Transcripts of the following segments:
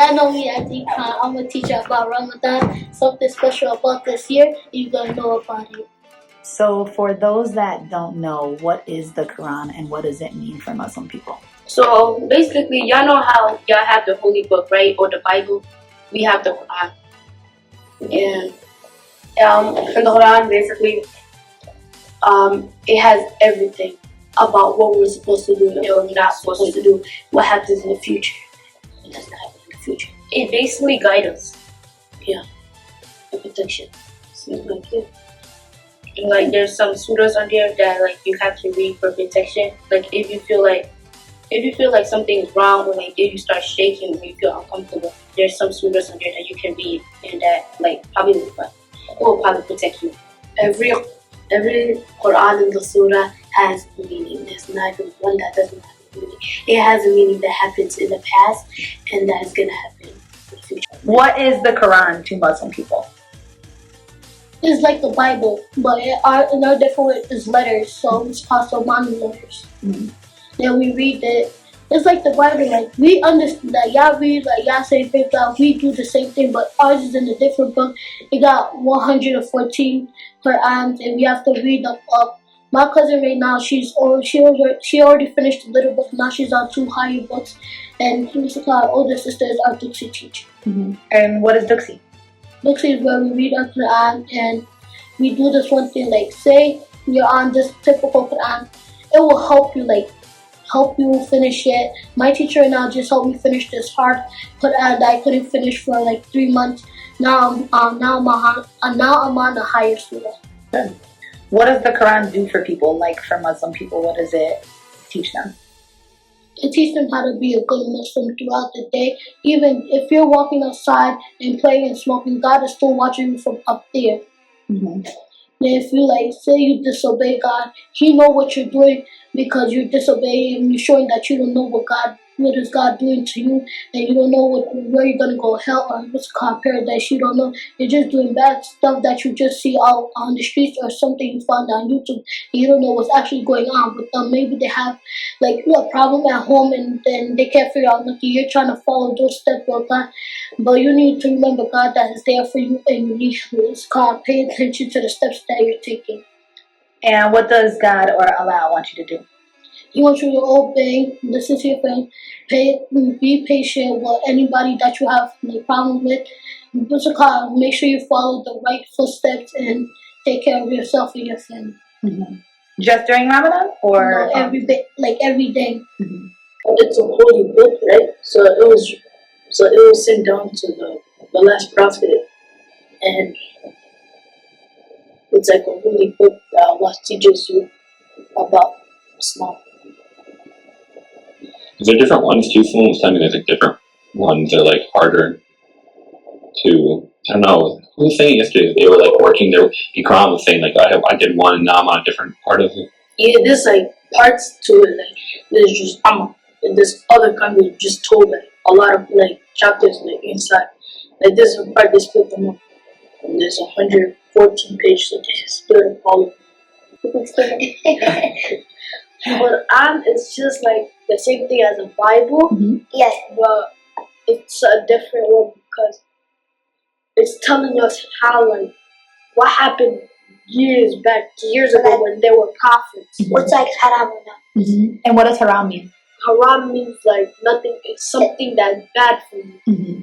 Y'all know me as Ikhan. I'm a teacher about Ramadan. Something special about this year, you're going to know about it. So for those that don't know, what is the Quran and what does it mean for Muslim people? So basically, y'all know how y'all have the holy book, right? Or the Bible. We have the Quran. And in the Quran, basically, it has everything about what we're supposed to do and what we're not supposed to do, what happens in the future. It doesn't happen in the future. It basically guides us. Yeah. The protection. And like there's some surahs on there that like you have to read for protection. Like if you feel like something is wrong, or like if you start shaking or you feel uncomfortable, there's some surahs on there that you can read and that like probably will probably protect you. Every Quran in the surah has a meaning. There's not even one that doesn't have a meaning. It has a meaning that happens in the past and that is gonna happen in the future. What is the Quran to Muslim people? It's like the Bible, but in our different is letters, so it's also Mani letters. Mm-hmm. Then we read it. It's like the Bible, like we understand that y'all read, like y'all say faith out, we do the same thing, but ours is in a different book. It got 114 Qur'ans, and we have to read them up. My cousin right now, she already finished the little book. Now she's on 2 higher books, and our older sister is our Duxi teacher. Mm-hmm. And what is Duxi? Duxi is where we read our Quran, and we do this one thing, like say you're on this typical Quran, it will help you finish it. My teacher right now just helped me finish this hard Quran that I couldn't finish for like 3 months. Now I'm on a higher surah. What does the Quran do for people, like for Muslim people? What does it teach them? It teaches them how to be a good Muslim throughout the day. Even if you're walking outside and playing and smoking, God is still watching you from up there. Mm-hmm. And if you say you disobey God, He know what you're doing because you're disobeying Him. You're showing that you don't know what is God doing to you, and you don't know where you're gonna go, hell or what's called paradise. You don't know. You're just doing bad stuff that you just see out on the streets or something you found on YouTube. And you don't know what's actually going on with them. Maybe they have a problem at home, and then they can't figure out nothing. You're trying to follow those steps of God, but you need to remember God that is there for you, and you need to pay attention to the steps that you're taking. And what does God or Allah want you to do? He wants you to obey, listen to your friends, be patient with anybody that you have problem with. Make sure you follow the right footsteps and take care of yourself and your family. Mm-hmm. Just during Ramadan, or no, every day? Mm-hmm. It's a holy book, right? So it was sent down to the last prophet, and it's like a holy book that Allah teaches you about Islam. Is there different ones too? Someone was telling me there's like different ones that are like harder to, I don't know, who was saying yesterday that they were like working their, Ikram was saying like I did one and now I'm on a different part of it. Yeah, there's like parts to it, like there's just, in this other country just told like a lot of like chapters like inside. Like this is a part they split them up. And there's 114 pages that they split up all of them. Quran is just like the same thing as a Bible, Yes, but it's a different one because it's telling us how what happened years ago when there were prophets. what's like haram or not? Mm-hmm. And what does haram mean? Haram means like nothing. It's something that's bad for you. Mm-hmm.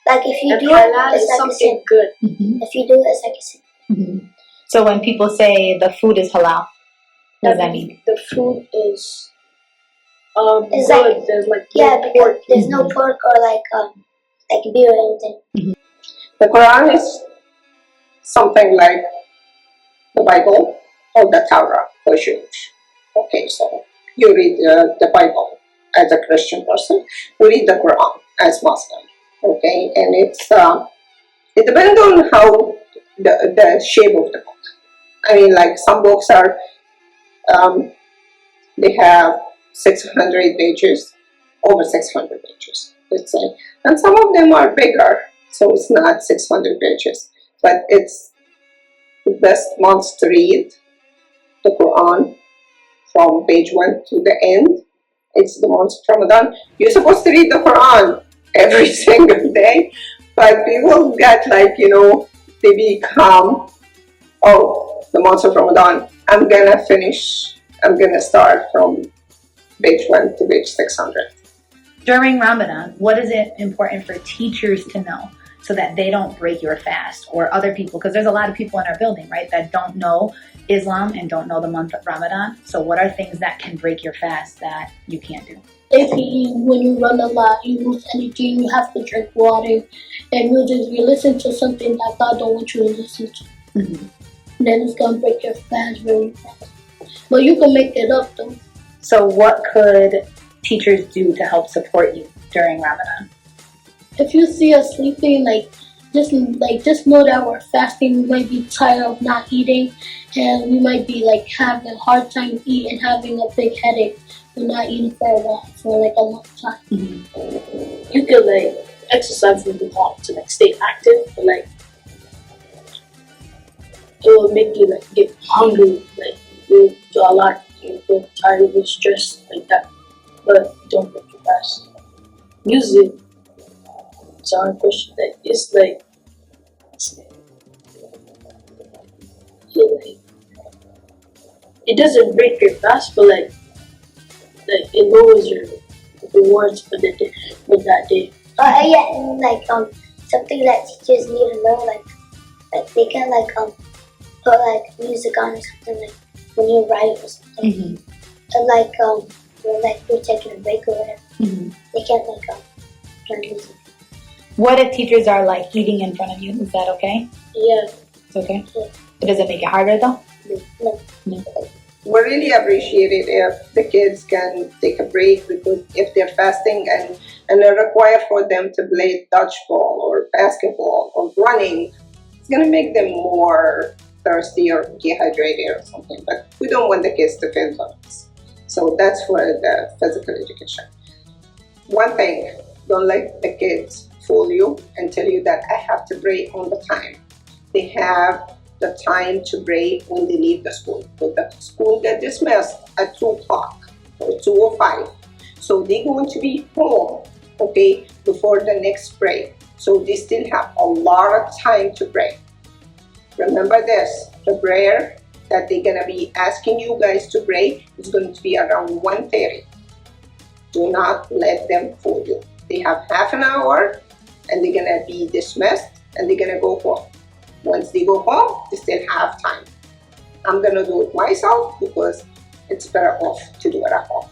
Like if you And do halal it, it's is like something a sin. good. Mm-hmm. If you do it, it's like a sin. Mm-hmm. So when people say the food is halal, what does that mean? The food is It's good. like, There's like yeah, no because pork. there's no pork or like beer or anything. Mm-hmm. The Quran is something like the Bible or the Torah for Jewish. Okay, so you read the Bible as a Christian person, you read the Quran as Muslim. Okay, and it depends on how the shape of the book. I mean, like some books are they have 600 pages, over 600 pages, let's say, and some of them are bigger, so it's not 600 pages, but it's the best months to read the Quran from page 1 to the end. It's the month of Ramadan. You're supposed to read the Quran every single day, but people get like, they become, oh, the month of Ramadan, I'm gonna start from page 1 to page 600. During Ramadan, what is it important for teachers to know so that they don't break your fast or other people? Because there's a lot of people in our building, right, that don't know Islam and don't know the month of Ramadan. So what are things that can break your fast that you can't do? When you run a lot, you lose energy, and you have to drink water, and you listen to something that God don't want you to listen to. Mm-hmm. Then it's gonna break your fast very fast. But you can make it up though. So what could teachers do to help support you during Ramadan? If you see us sleeping, just know that we're fasting. We might be tired of not eating, and we might be having a hard time eating, having a big headache. We're not eating for a while, for a long time. Mm-hmm. You can exercise when you want to stay active, but it will make you get hungry, you feel a lot, you feel tired, you stressed like that, but don't break your fast. Music, it's a hard question. It doesn't break your fast, but it lowers your rewards for that day. Yeah, and something that teachers need to know, they can put music on or something when you write or something. Mm-hmm. And when you're taking a break or whatever, Mm-hmm. they can't turn music. What if teachers are eating in front of you? Is that okay? Yeah. It's okay? Yeah. But does it make it harder though? No. We really appreciate it if the kids can take a break, because if they're fasting and they're required for them to play dodgeball or basketball or running, it's gonna make them more thirsty or dehydrated or something. But we don't want the kids to feel us. So that's for the physical education. One thing, don't let the kids fool you and tell you that I have to pray all the time. They have the time to pray when they leave the school. So the school get dismissed at 2 o'clock or 2:05. So they're going to be home, okay, before the next break. So they still have a lot of time to pray. Remember this, the prayer that they're gonna be asking you guys to pray is going to be around 1:30. Do not let them fool you. They have half an hour and they're gonna be dismissed and they're gonna go home. Once they go home, they still have time. I'm gonna do it myself because it's better off to do it at home.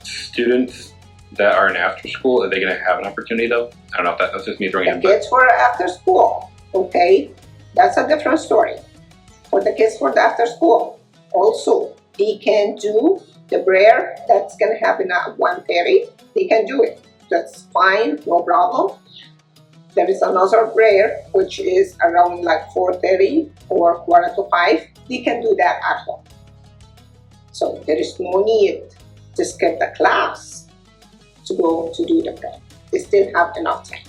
Students that are in after school, are they going to have an opportunity though? I don't know if that's just me throwing The in. kids for after school, okay, that's a different story. For the kids for the after school, also they can do the prayer that's gonna happen at 1:30. They can do it. That's fine, no problem. There is another prayer which is around 4:30 or 4:45. They can do that at home. So there is no need to skip the class to go to do the prayer. They still have enough time.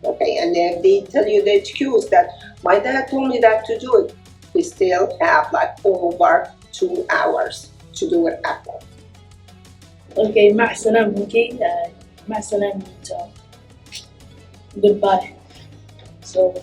Okay, and then they tell you the excuse that my dad told me that to do it. We still have over 2 hours to do it at home. Okay, مع السلامة. Okay, مع السلامة. Goodbye. So,